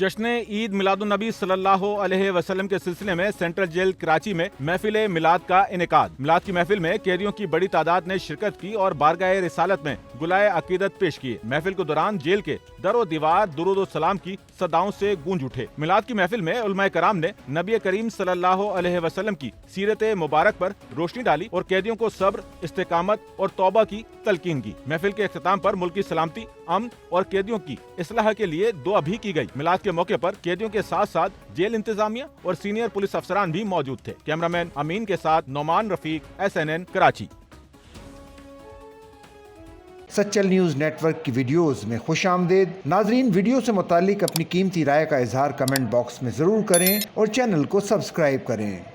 जश्न ईद मिलादुन्नबी सल्लल्लाहु अलैहि वसल्लम के सिलसिले में सेंट्रल जेल कराची में महफिल मिलाद का इनेकाद। मिलाद की महफिल में कैदियों की बड़ी तादाद ने शिरकत की और बारगाह रिसालत में गुलाए अकीदत पेश किए। महफिल के दौरान जेल के दरो दीवार दुरूद व सलाम की सदाओं से गूंज उठे। मिलाद की महफिल में उलमाए कराम ने नबी करीम सल्लल्लाहु अलैहि वसल्लम की सीरत मुबारक पर रोशनी डाली और कैदियों को सब्र, इस्तेकामत और तौबा की तलकीन की। महफिल के इख्तिताम पर मुल्क की सलामती, अमन और कैदियों की इस्लाह के लिए दुआ भी की गई। मिलाद के मौके पर कैदियों के साथ साथ जेल इंतजामिया और सीनियर पुलिस अफसरान भी मौजूद थे। कैमरामैन अमीन के साथ Nauman Rafiq, SNN Karachi. Sachal news network की वीडियोस में खुशामदीद। नाजरीन, वीडियो से मुतालिक अपनी कीमती राय का इजहार कमेंट बॉक्स में ज़रूर करें और चैनल को सब्सक्राइब करें।